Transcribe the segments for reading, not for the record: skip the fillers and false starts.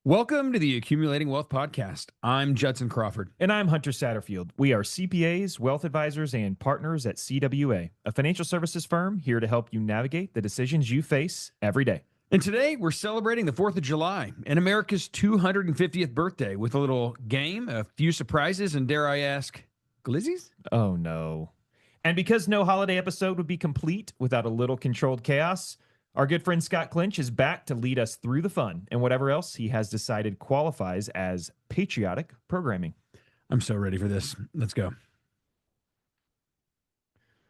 Welcome to the Accumulating Wealth Podcast. I'm Judson Crawford. And I'm Hunter Satterfield. We are CPAs, wealth advisors, and partners at CWA, a financial services firm here to help you navigate the decisions you face every day. And today we're celebrating the 4th of July and America's 250th birthday with a little game, a few surprises, and dare I ask, Glizzies? Oh, no. And because no holiday episode would be complete without a little controlled chaos, our good friend Scott Clynch is back to lead us through the fun and whatever else he has decided qualifies as patriotic programming. I'm so ready for this. Let's go.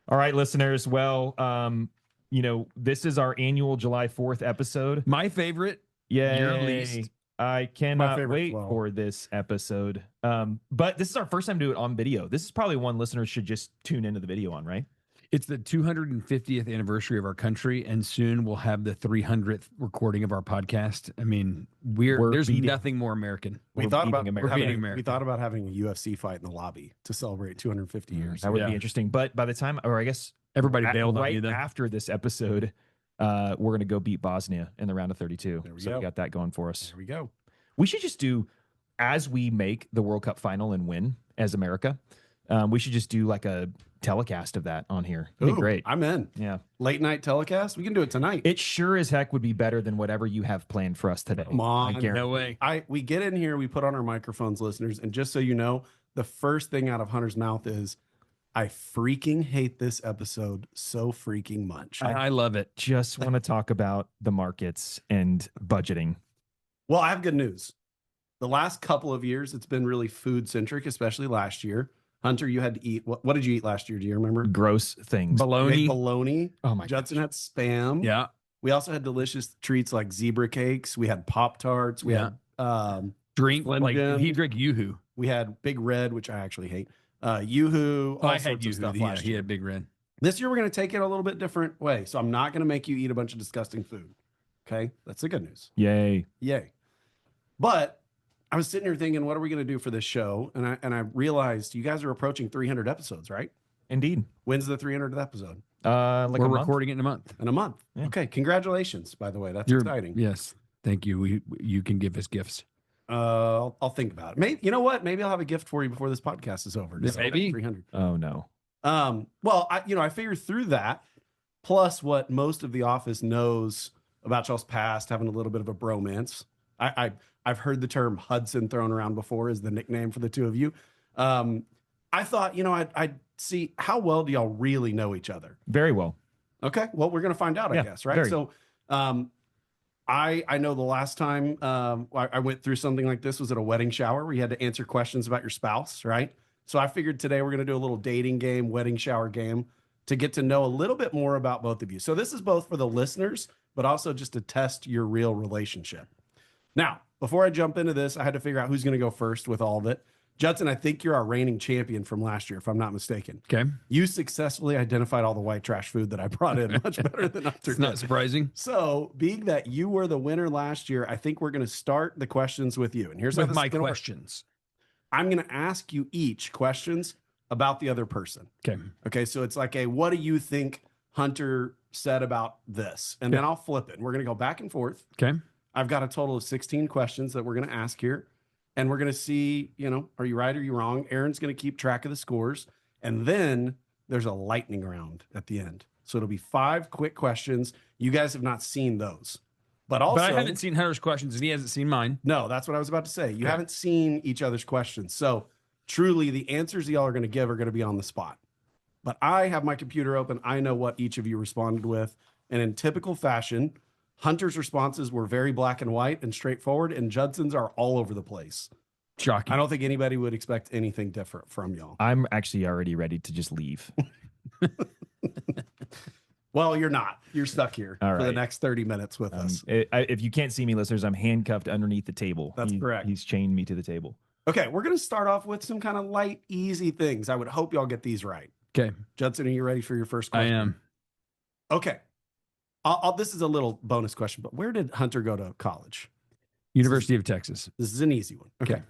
All right, listeners. Well, this is our annual July 4th episode. My favorite. Yay. Your least. I cannot wait for this episode. But this is our first time to do it on video. This is probably one listeners should just tune into the video on, right? It's the 250th anniversary of our country, and soon we'll have the 300th recording of our podcast. I mean, there's nothing more American. We thought about having a UFC fight in the lobby to celebrate 250 years. That would be interesting. But by the time, or I guess everybody bailed on you then. After this episode, we're going to go beat Bosnia in the round of 32. We got that going for us. There we go. We should just do, as we make the World Cup final and win as America, we should just do like a telecast of that on here. It'd be great. I'm in. Yeah. Late night telecast. We can do it tonight. It sure as heck would be better than whatever you have planned for us today. Come on. No way. We get in here, we put on our microphones, listeners, and just so you know, the first thing out of Hunter's mouth is, I freaking hate this episode so freaking much. I love it. Just want to talk about the markets and budgeting. Well, I have good news. The last couple of years, it's been really food centric, especially last year. Hunter, you had to eat. What did you eat last year? Do you remember? Gross things. Bologna. Oh my Judson had Spam. Yeah. We also had delicious treats like zebra cakes. We had Pop-Tarts. We had drink Slim like Jim. he drank Yoo-Hoo. We had Big Red, which I actually hate. Yoo-Hoo. I had Yoo-Hoo. Yeah, he had Big Red. This year we're going to take it a little bit different way. So I'm not going to make you eat a bunch of disgusting food. Okay, that's the good news. Yay. But I was sitting here thinking, what are we going to do for this show? And I realized you guys are approaching 300 episodes, right? Indeed. When's the 300th episode? We're recording it in a month. In a month. Yeah. Okay. Congratulations, by the way. That's exciting. Yes. Thank you. You can give us gifts. I'll think about it. Maybe, you know what? Maybe I'll have a gift for you before this podcast is over. Maybe 300. Oh no. Well, I figured through that, plus what most of the office knows about y'all's past, having a little bit of a bromance. I've heard the term Hudson thrown around before as the nickname for the two of you. I thought, I'd see how well do y'all really know each other? Very well. Okay. Well, we're going to find out, I guess, right? So, I know the last time I went through something like this was at a wedding shower where you had to answer questions about your spouse, right? So I figured today we're going to do a little dating game, wedding shower game to get to know a little bit more about both of you. So this is both for the listeners, but also just to test your real relationship. Now, before I jump into this, I had to figure out who's going to go first with all of it. Judson, I think you're our reigning champion from last year, if I'm not mistaken. Okay. You successfully identified all the white trash food that I brought in much better than Hunter did. It's not surprising. So, being that you were the winner last year, I think we're going to start the questions with you. And here's with my questions. I'm going to ask you each questions about the other person. Okay. So it's like what do you think Hunter said about this? And then I'll flip it. And we're going to go back and forth. Okay. I've got a total of 16 questions that we're going to ask here. And we're going to see, are you right or you wrong? Aaron's going to keep track of the scores. And then there's a lightning round at the end. So it'll be 5 quick questions. You guys have not seen those. But I haven't seen Hunter's questions and he hasn't seen mine. No, that's what I was about to say. You haven't seen each other's questions. So truly the answers that y'all are going to give are going to be on the spot. But I have my computer open. I know what each of you responded with. And in typical fashion, Hunter's responses were very black and white and straightforward, and Judson's are all over the place. Shocking. I don't think anybody would expect anything different from y'all. I'm actually already ready to just leave. Well, you're not. You're stuck here for the next 30 minutes with us. If you can't see me, listeners, I'm handcuffed underneath the table. That's correct. He's chained me to the table. Okay, we're going to start off with some kind of light, easy things. I would hope y'all get these right. Okay. Judson, are you ready for your first question? I am. Okay. This is a little bonus question, but where did Hunter go to college? University of Texas. This is an easy one. Okay.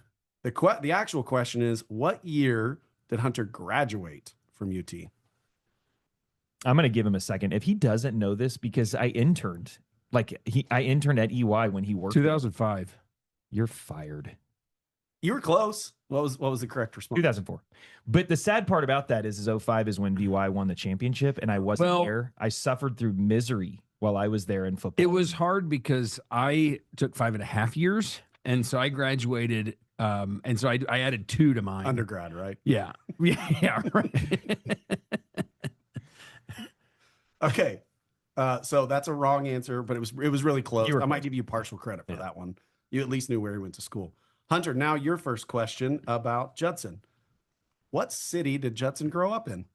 The actual question is, what year did Hunter graduate from UT? I'm going to give him a second. If he doesn't know this, because I interned, I interned at EY when he worked. 2005. You're fired. You were close. What was the correct response? 2004. But the sad part about that is 05 is when VY won the championship, and I wasn't there. I suffered through misery while I was there in football. It was hard because I took 5.5 years, and so I graduated, and so I added 2 to mine. Undergrad, right? Yeah. Yeah, right. Okay. So that's a wrong answer, but it was really close. I might give you partial credit for that one. You at least knew where he went to school. Hunter, now your first question about Judson. What city did Judson grow up in?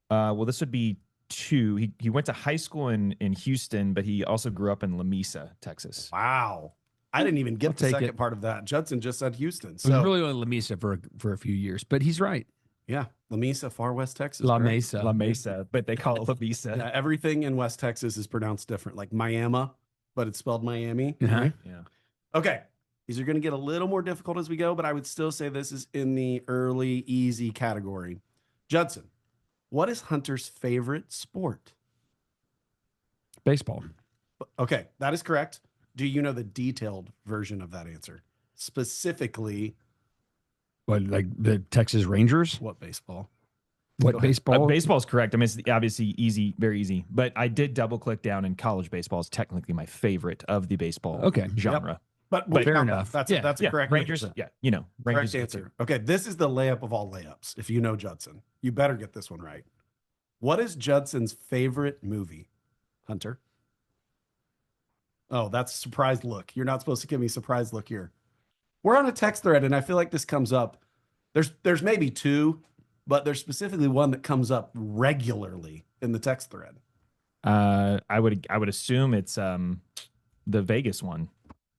Well, this would be 2. He went to high school in Houston, but he also grew up in La Mesa, Texas. Wow. I didn't even get the second part of that. Judson just said Houston. So it was really only La Mesa for a few years, but he's right. Yeah, La Mesa, far West Texas. La right? Mesa. La Mesa, but they call it La Mesa. Yeah, everything in West Texas is pronounced different, like Miami, but it's spelled Miami. Uh-huh. Yeah. Okay. These are going to get a little more difficult as we go, but I would still say this is in the early, easy category. Judson, what is Hunter's favorite sport? Baseball. Okay, that is correct. Do you know the detailed version of that answer? Specifically, What, like the Texas Rangers? what baseball? What baseball? Baseball's correct. I mean, it's obviously easy, very easy. But I did double click down, and college baseball is technically my favorite of the baseball genre. But Fair count enough. That's Yeah, a correct Rangers. answer. Yeah, you know, Rangers. Correct answer. Okay, this is the layup of all layups. If you know Judson, you better get this one right. What is Judson's favorite movie, Hunter? Oh, that's a surprised look. You're not supposed to give me a surprised look here. We're on a text thread, and I feel like this comes up. There's maybe 2, but there's specifically one that comes up regularly in the text thread. I would assume it's the Vegas one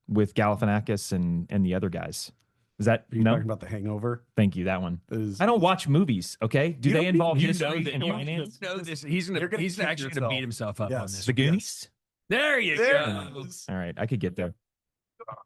with Galifianakis and the other guys. Is that Are you talking about The Hangover? Thank you. That one. Is, I don't watch movies. Okay, do they involve history and You finance? know this. He's actually going to beat himself up on this. The Goonies. There you go. All right, I could get there.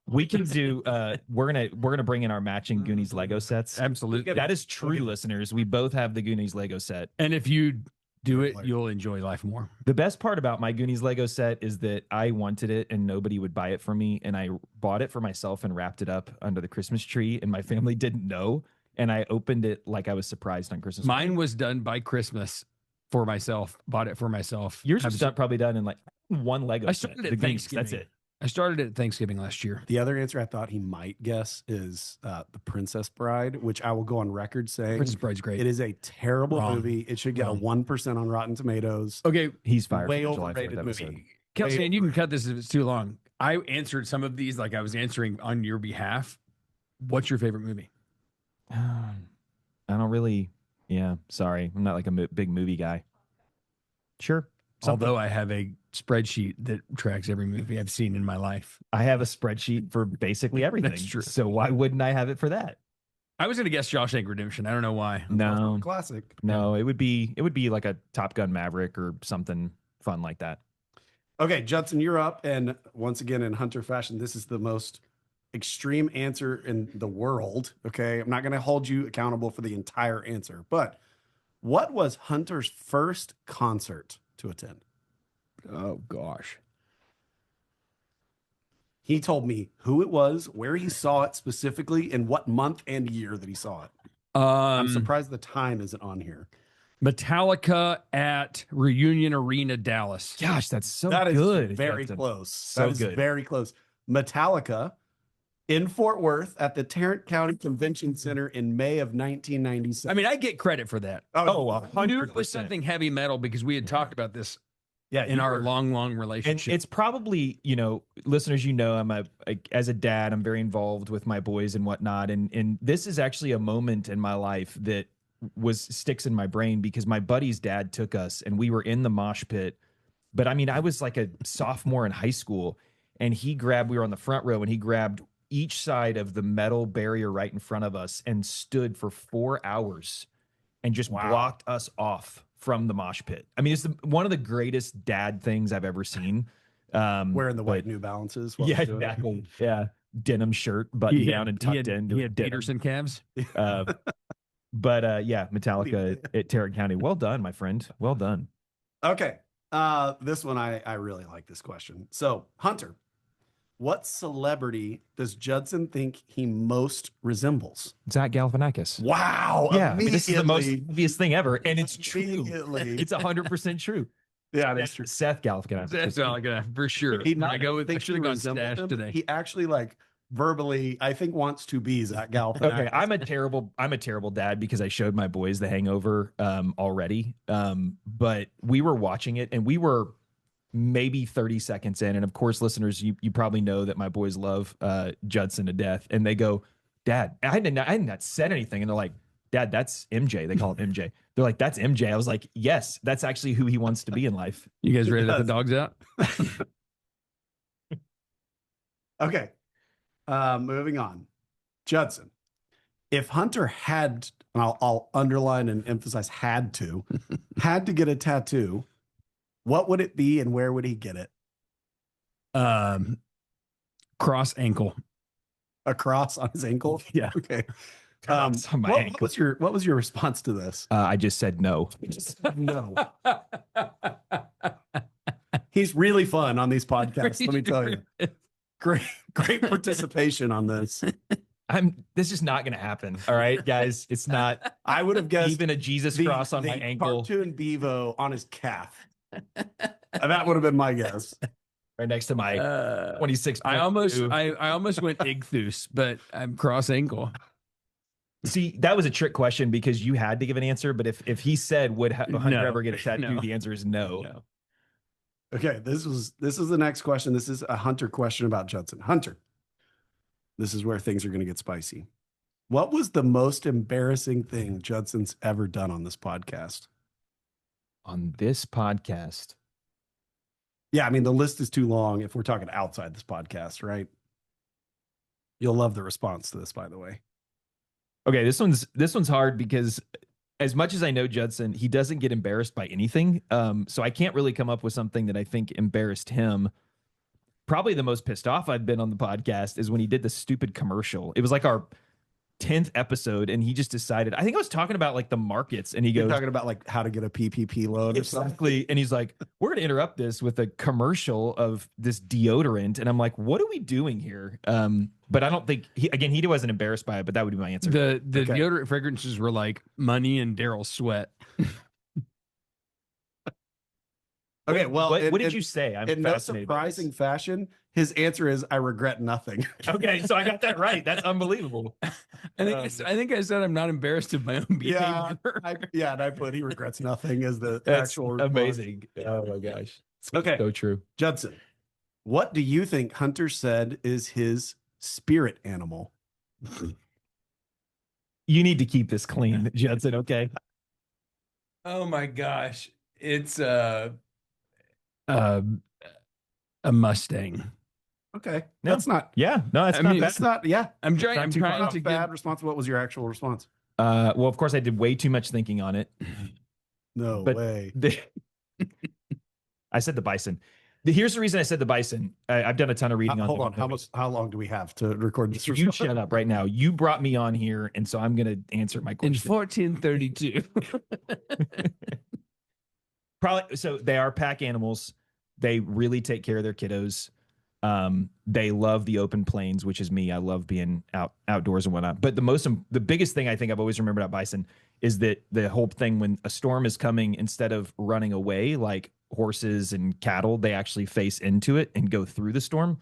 We can do. We're gonna bring in our matching Goonies Lego sets. Absolutely. That is true, listeners. We both have the Goonies Lego set. And if you do it, you'll enjoy life more. The best part about my Goonies Lego set is that I wanted it and nobody would buy it for me. And I bought it for myself and wrapped it up under the Christmas tree. And my family didn't know. And I opened it like I was surprised on Christmas. Mine was done by Christmas for myself. Bought it for myself. Yours was probably done in like one Lego. I started at Thanksgiving. That's it. I started at Thanksgiving last year. The other answer I thought he might guess is The Princess Bride, which I will go on record saying Princess Bride's great. it is a terrible Wrong. movie. It should get a 1% on Rotten Tomatoes. Okay, He's fired. Way from the July 4th overrated episode. movie. Kelsey, and you can cut this if it's too long. I answered some of these like I was answering on your behalf. What's your favorite movie? I don't really. Yeah, sorry. I'm not like a big movie guy. Sure. Although I have a spreadsheet that tracks every movie I've seen in my life. I have a spreadsheet for basically everything. That's true. So why wouldn't I have it for that? I was going to guess Shawshank Redemption. I don't know why. No, Classic. no, it would be like a Top Gun Maverick or something fun like that. Okay, Judson, you're up. And once again, in Hunter fashion, this is the most extreme answer in the world. Okay, I'm not going to hold you accountable for the entire answer. But what was Hunter's first concert to attend? Oh, gosh. He told me who it was, where he saw it specifically, and what month and year that he saw it. I'm surprised the time isn't on here. Metallica at Reunion Arena, Dallas. Gosh, that's so That is good. very That's close. so That is good. very close. Metallica in Fort Worth at the Tarrant County Convention Center in May of 1997. I mean, I get credit for that. Oh, I knew it was something heavy metal because we had talked about this yeah, in you our were- long And relationship. it's probably, listeners, as a dad, I'm very involved with my boys and whatnot. And this is actually a moment in my life that sticks in my brain because my buddy's dad took us and we were in the mosh pit. But I mean, I was like a sophomore in high school and we were on the front row and he grabbed each side of the metal barrier right in front of us and stood for 4 hours and just blocked us off from the mosh pit. I mean, it's one of the greatest dad things I've ever seen. wearing the white New Balances. while Yeah, he's doing it. exactly. Yeah. Denim shirt, buttoned down and tucked in. He had Peterson calves. But Metallica at Tarrant County. Well done, my friend. Well done. Okay. This one, I really like this question. So, Hunter, What celebrity does Judson think he most resembles? Zach Galifianakis. Wow. Yeah, I mean, this is the most obvious thing ever, and it's true. Immediately. It's 100% true. Yeah, that's true. Seth Galifianakis. That's all I got for sure. He not I go with. I thinks should he have gone resembles Stash him. today. He actually like verbally, I think, wants to be Zach Galifianakis. Okay, I'm a terrible dad because I showed my boys The Hangover already. But we were watching it and we were maybe 30 seconds in. And of course, listeners, you probably know that my boys love Judson to death. And they go, Dad, I had not said anything. And they're like, Dad, that's MJ. They call him MJ. They're like, that's MJ. I was like, yes, that's actually who he wants to be in life. You guys ready to let the dogs out? Okay. Moving on. Judson, if Hunter had, and I'll underline and emphasize had to get a tattoo, what would it be and where would he get it? Cross ankle. A cross on his ankle? Yeah. Okay. On my ankle. What was your response to this? I just said no. No. He's really fun on these podcasts, let me tell you. Great participation on this. This is not going to happen. All right, guys. It's not. I would have guessed even a Jesus cross on my ankle. Cartoon Bevo on his calf. That would have been my guess. Right next to my 26. I almost went ichthus, but I'm cross ankle. See, that was a trick question because you had to give an answer. But if he said, would Hunter ever get a tattoo? The answer is no. Okay, this is the next question. This is a Hunter question about Judson. Hunter, this is where things are going to get spicy. What was the most embarrassing thing Judson's ever done on this podcast? On this podcast? Yeah, I mean, the list is too long if we're talking outside this podcast, right? You'll love the response to this, by the way. Okay, this one's hard because as much as I know Judson, he doesn't get embarrassed by anything. So I can't really come up with something that I think embarrassed him. Probably the most pissed off I've been on the podcast is when he did the stupid commercial. It was like our 10th episode, and he just decided, I think I was talking about like the markets, and he goes, talking about like how to get a PPP loan or something. Exactly. And he's like, we're going to interrupt this with a commercial of this deodorant. And I'm like, what are we doing here? But I don't think he wasn't embarrassed by it, but that would be my answer. The deodorant fragrances were like Money and Daryl Sweat. Okay, well, what did you say? I'm in no fascinated. Surprising fashion, his answer is, I regret nothing. Okay, so I got that right. That's unbelievable. I think I said I'm not embarrassed of my own behavior. And I put he regrets nothing as the That's actual response. amazing. Oh my gosh. Okay, so true. Judson, what do you think Hunter said is his spirit animal? You need to keep this clean, Judson. Okay. Oh my gosh, it's a Mustang. Okay, No. that's not. Yeah, no, that's not bad. That's not. Yeah, I'm trying to bad get response. What was your actual response? Well, of course, I did way too much thinking on it. No But way. I said the bison. Here's the reason I said the bison. I've done a ton of reading on. Hold on. How long do we have to record this? You shut up right now. You brought me on here, and so I'm going to answer my in question. 1432. Probably. So they are pack animals. They really take care of their kiddos. They love the open plains, which is me. I love being outdoors and whatnot. But the biggest thing I think I've always remembered about bison is that the whole thing when a storm is coming, instead of running away like horses and cattle, they actually face into it and go through the storm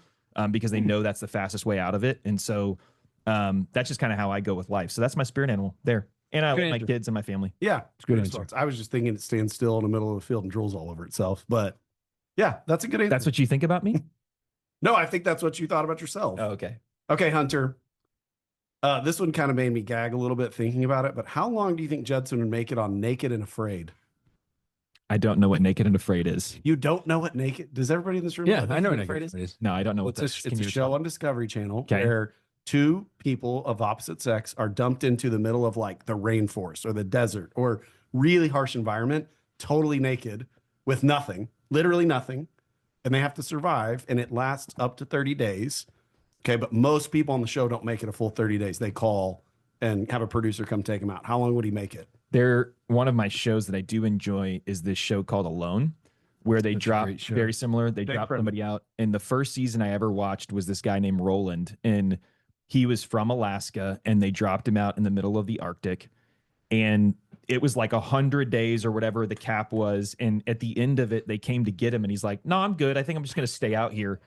because they know that's the fastest way out of it. And so that's just kind of how I go with life. So that's my spirit animal there. And I love my kids and my family. Yeah, it's good response. I was just thinking it stands still in the middle of the field and drools all over itself. But yeah, that's a good answer. That's what you think about me? No, I think that's what you thought about yourself. Oh, okay. Okay, Hunter. This one kind of made me gag a little bit thinking about it, but how long do you think Judson would make it on Naked and Afraid? I don't know what Naked and Afraid is. You don't know what Naked? Does everybody in this room Yeah, know I know what what Naked is. No, I don't know what It's that is. a show on Discovery Channel Okay. where two people of opposite sex are dumped into the middle of like the rainforest or the desert or really harsh environment, totally naked with nothing, literally nothing. And they have to survive, and it lasts up to 30 days. Okay, but most people on the show don't make it a full 30 days. They call and have a producer come take them out. How long would he make it? One of my shows that I do enjoy is this show called Alone. where they That's a drop great show. very similar. They Big drop Friend. somebody out. And the first season I ever watched was this guy named Roland, and he was from Alaska, and they dropped him out in the middle of the Arctic. And it was like 100 days or whatever the cap was. And at the end of it, they came to get him, and he's like, "No, I'm good. I think I'm just going to stay out here."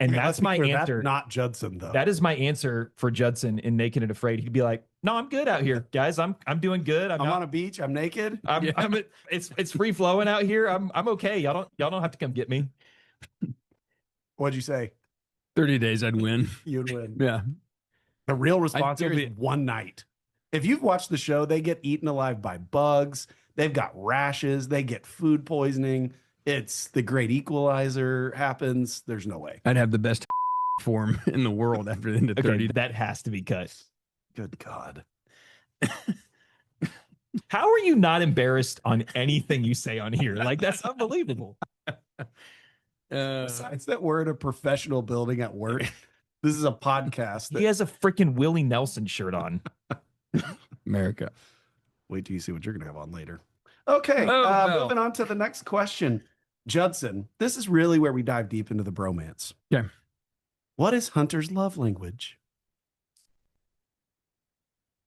And Okay, that's let's be my clear, answer. That's not Judson, though. That is my answer for Judson in Naked and Afraid. He'd be like, "No, I'm good out here, guys. I'm doing good. I'm on a beach. I'm naked. It's free flowing out here. I'm okay. Y'all don't have to come get me." What'd you say? 30 days, I'd win. You'd win. Yeah. The real response here still is one night. If you've watched the show, they get eaten alive by bugs. They've got rashes. They get food poisoning. It's the great equalizer happens. There's no way. I'd have the best form in the world after the end of 30 Okay, days. that has to be cut. Good God. How are you not embarrassed on anything you say on here? Like, that's unbelievable. Besides that we're in a professional building at work, this is a podcast. He has a freaking Willie Nelson shirt on. America. Wait till you see what you're going to have on later. Okay, no. moving on to the next question. Judson, this is really where we dive deep into the bromance. Okay. What is Hunter's love language?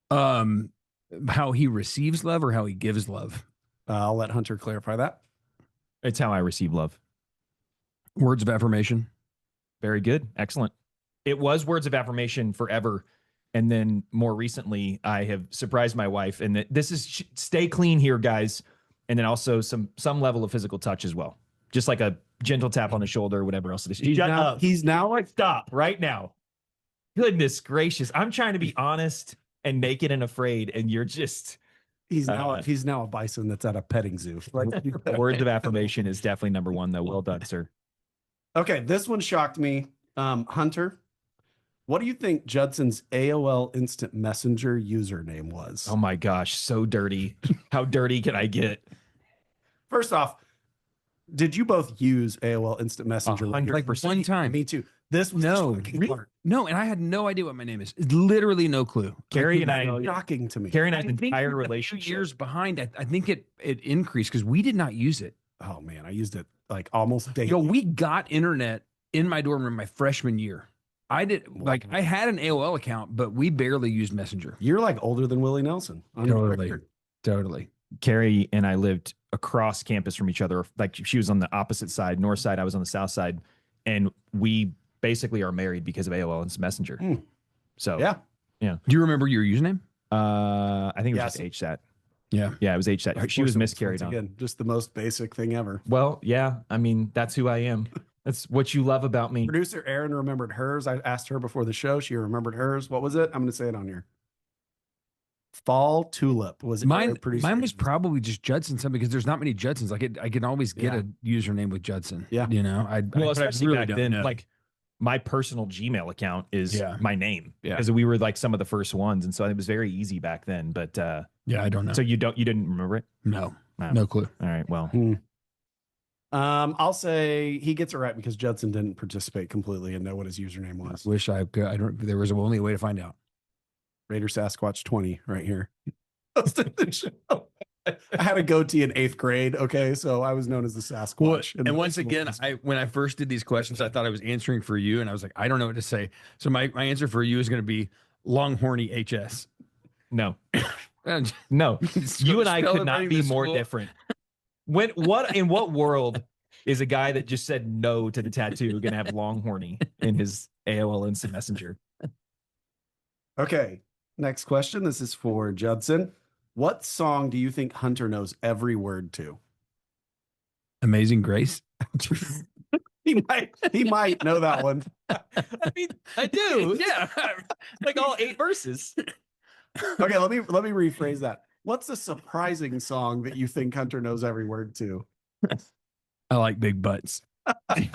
How he receives love or how he gives love? I'll let Hunter clarify that. It's how I receive love. Words of affirmation. Very good. Excellent. It was words of affirmation forever. And then more recently, I have surprised my wife. And this is stay clean here, guys. And then also some level of physical touch as well. Just like a gentle tap on the shoulder or whatever else it is. He's now like, Stop right now. Goodness gracious. I'm trying to be honest and naked and afraid. And you're just... he's now a bison that's at a petting zoo. Like, words of affirmation is definitely number one, though. Well done, sir. okay, this one shocked me. Hunter, what do you think Judson's AOL Instant Messenger username was? Oh my gosh, so dirty. How dirty can I get? First off, did you both use AOL Instant Messenger? 100%. One time. Me too. This was No, the shocking really? part. No, and I had no idea what my name is. Literally no clue. Carrie and I, Shocking to me. Carrie and I's I think entire we're a few relationship. years behind. I think it increased because we did not use it. Oh man, I used it like almost daily. Yo, we got internet in my dorm room my freshman year. I had an AOL account, but we barely used Messenger. You're like older than Willie Nelson. On the record. Totally. Carrie and I lived across campus from each other. Like she was on the opposite side, north side. I was on the south side, and we basically are married because of AOL and Messenger. Mm. So Yeah. Do you remember your username? I think it was Yes. just HSAT. Yeah. Yeah, it was HSAT. She was miscarried on. Again, just the most basic thing ever. Well, yeah. I mean, that's who I am. That's what you love about me. Producer Erin remembered hers. I asked her before the show. She remembered hers. What was it? I'm going to say it on here. Fall Tulip was Mine producer. mine was probably just Judson something because there's not many Judsons. Like I can always get Yeah. a username with Judson. Yeah. You know, Well, but I especially really back don't then, know. like my personal Gmail account is Yeah. my name. Yeah. Because we were like some of the first ones. And so it was very easy back then. But yeah, I don't know. so you didn't remember it? no, No. no clue. All right. Well, I'll say he gets it right because Judson didn't participate completely and know what his username was. Wish I could. I don't. There was only a way to find out. Raider Sasquatch 20 right here. Hosted the show. I had a goatee in 8th grade. Okay, so I was known as the Sasquatch. And once again, when I first did these questions, I thought I was answering for you, and I was like, I don't know what to say. So my answer for you is going to be Longhorny HS. no, And no. You and I could not celebrating be the more school. different. In what world is a guy that just said no to the tattoo going to have Longhorny in his AOL Instant Messenger? Okay, next question. This is for Judson. What song do you think Hunter knows every word to? Amazing Grace. He might know that one. I mean, I do. Yeah. Like all 8 verses. Okay, let me rephrase that. What's a surprising song that you think Hunter knows every word to? I like big butts. Do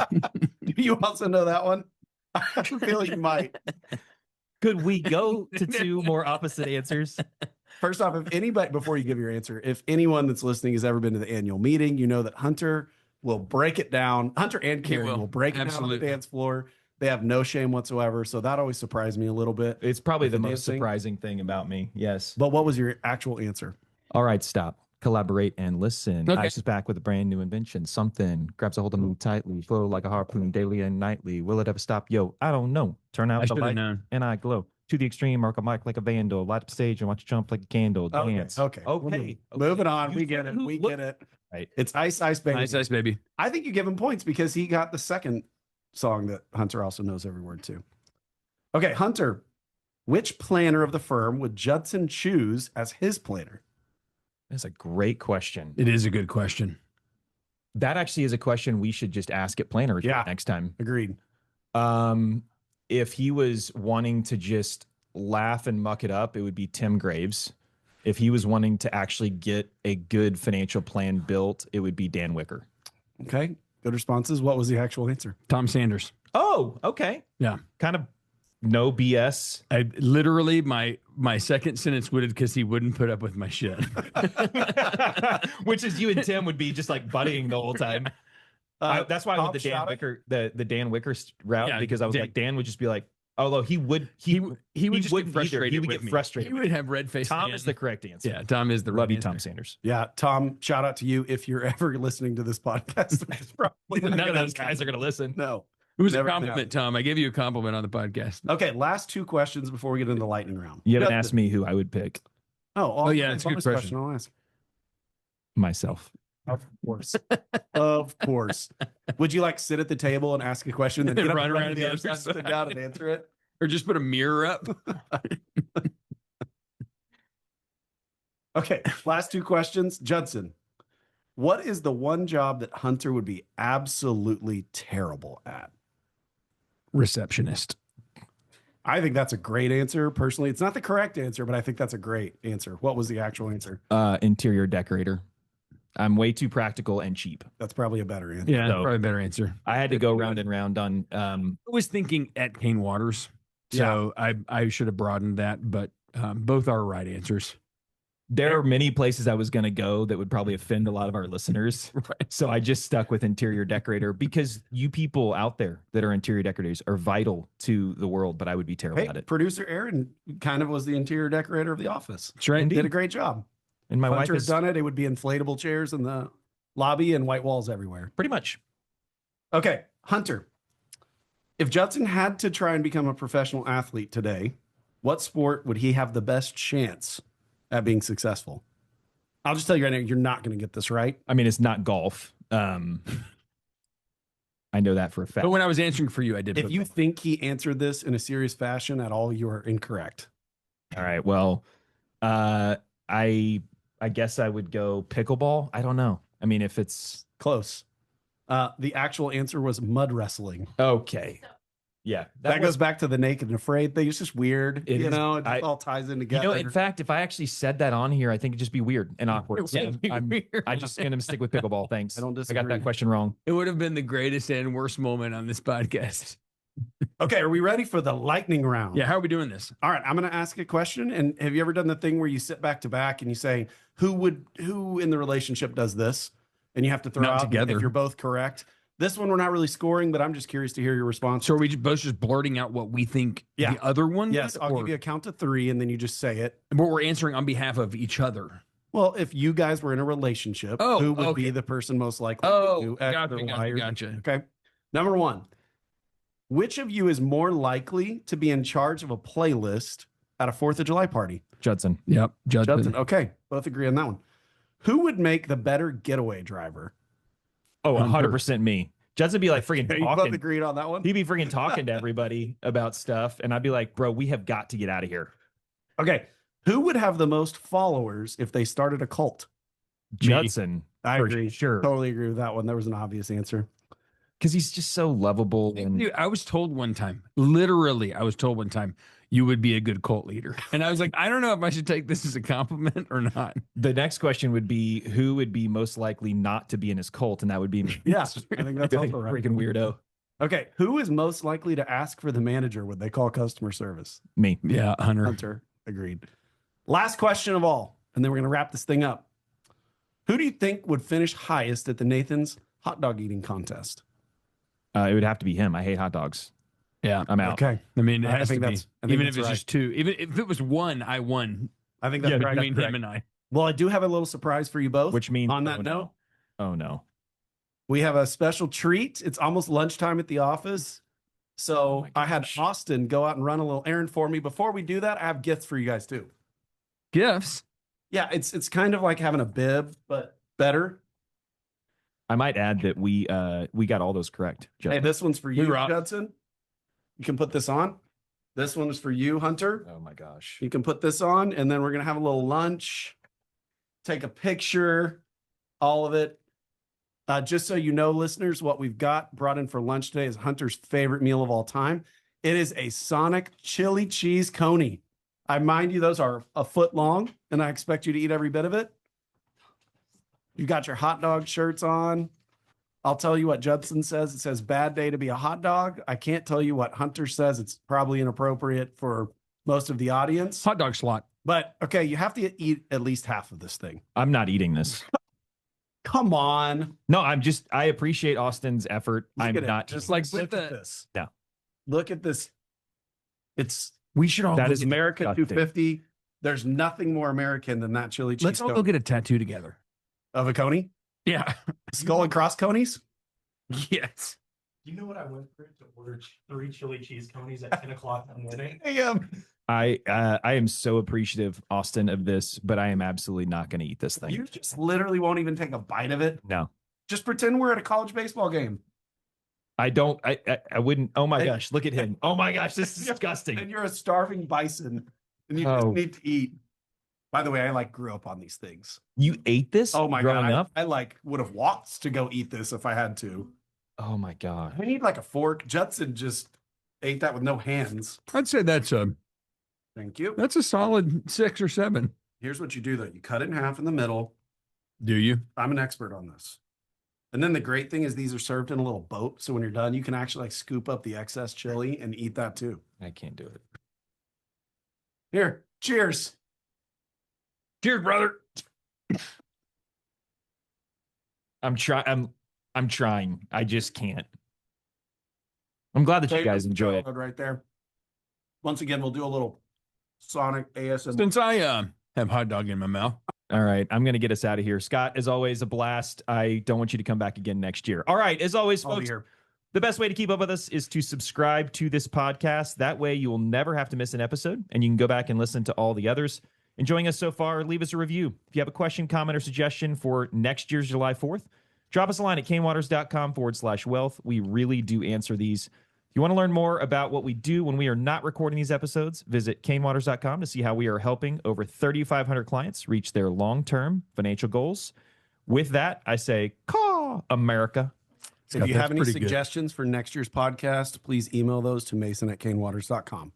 you also know that one? I feel you might. Could we go to 2 more opposite answers? First off, if anybody, before you give your answer, if anyone that's listening has ever been to the annual meeting, you know that Hunter will break it down. Hunter and Carrie will break it down on Absolutely. the dance floor. They have no shame whatsoever. So that always surprised me a little bit. It's probably the The most dancing. surprising thing about me. Yes. But what was your actual answer? All right, stop. collaborate and listen. Okay. Ice is back with a brand new invention. Something grabs a hold of me tightly, flow like a harpoon daily and nightly. Will it ever stop? Yo, I don't know. Turn out I the should have light known. and I glow. To the extreme, mark a mic like a vandal. Light up stage and watch you jump like a candle. Dance. Okay. Moving on. We get it. We get it. Right. It's Ice Ice Baby. Ice Ice Baby. I think you give him points because he got the second song that Hunter also knows every word to. Okay, Hunter, which planner of the firm would Judson choose as his planner? That's a great question. It is a good question. That actually is a question we should just ask at planner next time. Agreed. If he was wanting to just laugh and muck it up, it would be Tim Graves. If he was wanting to actually get a good financial plan built, it would be Dan Wicker. Okay, good responses. What was the actual answer? Tom Sanders. Oh, okay. Yeah. Kind of no BS. I literally, my second sentence would have, because he wouldn't put up with my shit. Which is you and Tim would be just like buddying the whole time. That's why I went the Dan Wicker, the Dan Wicker route, because I was like, Dan would just be like, although he would just get frustrated. He would get frustrated. He would have red face. Tom is the correct answer. Yeah, Tom is the Love right you, answer. Tom Sanders. Yeah, Tom, shout out to you if you're ever listening to this podcast. It's probably None of those guys are going to listen. No. It was a Never compliment, Tom. I gave you a compliment on the podcast. Okay, last two questions before we get into the lightning round. You haven't asked me who I would pick. Oh yeah, it's a good question. I'll ask. Myself. Of course. Of course. Would you like sit at the table and ask a question and then Run around the the other other side, sit down and answer it? Or just put a mirror up? Okay, last two questions. Judson, what is the one job that Hunter would be absolutely terrible at? Receptionist. I think that's a great answer. Personally, it's not the correct answer, but I think that's a great answer. What was the actual answer? Interior decorator. I'm way too practical and cheap. That's probably a better answer. Yeah, So- probably a better answer. I had to go round and round on. I was thinking at Kane Waters, so I should have broadened that, but both are right answers. There are many places I was going to go that would probably offend a lot of our listeners. Right. So I just stuck with interior decorator because you people out there that are interior decorators are vital to the world, but I would be terrible Hey, at it. producer Aaron kind of was the interior decorator of The Office. That's right. Did a great job. And my wife Hunter's has done it. It would be inflatable chairs in the lobby and white walls everywhere. pretty much. Okay, Hunter. If Judson had to try and become a professional athlete today, what sport would he have the best chance at being successful? I'll just tell you right now, you're not going to get this right. I mean, it's not golf. I know that for a fact. But when I was answering for you, I did. If you think he answered this in a serious fashion at all, you are incorrect. All right. Well, I guess I would go pickleball. I don't know. I mean, if it's Close. The actual answer was mud wrestling. okay. Yeah. That goes back to the naked and afraid thing. It's just weird. It You is- know, it just all ties in You together. know, in fact, if I actually said that on here, I think it'd just be weird and awkward. So I'm just going to stick with pickleball. Thanks. I don't I got disagree. that question wrong. It would have been the greatest and worst moment on this podcast. Okay, are we ready for the lightning round? Yeah, how are we doing this? All right, I'm going to ask a question. And have you ever done the thing where you sit back to back and you say, who in the relationship does this? And you have to throw Not out together. if you're both correct. This one, we're not really scoring, but I'm just curious to hear your response. So are we both just blurting out what we think Yeah. the other one Yes, did, I'll or give you a count of 3 and then you just say it. but we're answering on behalf of each other? Well, if you guys were in a relationship, Oh, who would okay. be the person most likely Oh, to do X gotcha, or gotcha, Y or Z? gotcha. Okay. Number 1, which of you is more likely to be in charge of a playlist at a 4th of July party? Judson. Yep, Judson. Okay, both agree on that one. Who would make the better getaway driver? Oh, Hunter. 100% me. Judson would be like freaking You both talking. agreed on that one? He'd be freaking talking to everybody about stuff. And I'd be like, bro, we have got to get out of here. Okay. Who would have the most followers if they started a cult? Judson. I for agree. Sure. Totally agree with that one. There was an obvious answer. Because he's just so lovable. And Dude, I was told one time, literally, I was told one time, you would be a good cult leader. And I was like, I don't know if I should take this as a compliment or not. the next question would be who would be most likely not to be in his cult? And that would be me. Yeah, I think that's Like, also right. freaking weirdo. Okay. Who is most likely to ask for the manager when they call customer service? Me. Yeah, Hunter. Hunter. Agreed. Last question of all, and then we're going to wrap this thing up. Who do you think would finish highest at the Nathan's hot dog eating contest? It would have to be him. I hate hot dogs. Yeah. I'm out. Okay. I mean, it I has think to be. that's- I think Even that's if it's right. just 2. Even if it was 1, I won. I think that's right. Between him and I. Well, I do have a little surprise for you both. Which means on that note, oh no, we have a special treat. It's almost lunchtime at the office. So I had Austin go out and run a little errand for me. Before we do that, I have gifts for you guys too. Gifts? Yeah, it's kind of like having a bib, but better. I might add that we got all those correct. Hey, this one's for you, Judson. You can put this on. This one is for you, Hunter. Oh my gosh. You can put this on, and then we're gonna have a little lunch, take a picture, all of it. Just so you know, listeners, what we've got brought in for lunch today is Hunter's favorite meal of all time. It is a Sonic chili cheese coney. I mind you, those are a foot long, and I expect you to eat every bit of it. You got your hot dog shirts on. I'll tell you what Judson says. It says bad day to be a hot dog. I can't tell you what Hunter says. It's probably inappropriate for most of the audience. Hot dog slot. But okay, you have to eat at least half of this thing. I'm not eating this. Come on. No, I appreciate Austin's effort. Look I'm at not it. Just like look with at the- this. No. Look at this. We should all That go is get- America disgusting. 250. There's nothing more American than that chili cheese. Let's all go get a tattoo together. of a coney. Yeah. Skull and cross conies. Yes. You know what I went through to order 3 chili cheese conies at 10 o'clock in the morning? I am so appreciative, Austin, of this, but I am absolutely not going to eat this thing. You just literally won't even take a bite of it. No, Just pretend we're at a college baseball game. I don't. I wouldn't. Oh my And- gosh, look at him. Oh my gosh, this is and disgusting. you're a starving bison and you just need to eat. By the way, I grew up on these things. You ate this? Oh my growing God. up? I would have walked to go eat this if I had to. Oh my god. I need like a fork. Judson just ate that with no hands. I'd say that's a Thank you. solid 6 or 7. Here's what you do though. You cut it in half in the middle. Do you? I'm an expert on this. And then the great thing is these are served in a little boat. So when you're done, you can actually scoop up the excess chili and eat that too. I can't do it. Here, cheers. Cheers, brother. I'm trying. I just can't. I'm glad that you guys enjoy it. Right there. Once again, we'll do a little Sonic ASMR. Since I have hot dog in my mouth. All right, I'm going to get us out of here. Scott, as always, a blast. I don't want you to come back again next year. All right, as always, I'll be folks, here. the best way to keep up with us is to subscribe to this podcast. That way you will never have to miss an episode, and you can go back and listen to all the others. Enjoying us so far, leave us a review. If you have a question, comment, or suggestion for next year's July 4th, drop us a line at canewaters.com/wealth. We really do answer these. If you want to learn more about what we do when we are not recording these episodes, visit canewaters.com to see how we are helping over 3,500 clients reach their long-term financial goals. With that, I say, caw, America. If you have any suggestions for next year's podcast, please email those to mason@canewaters.com.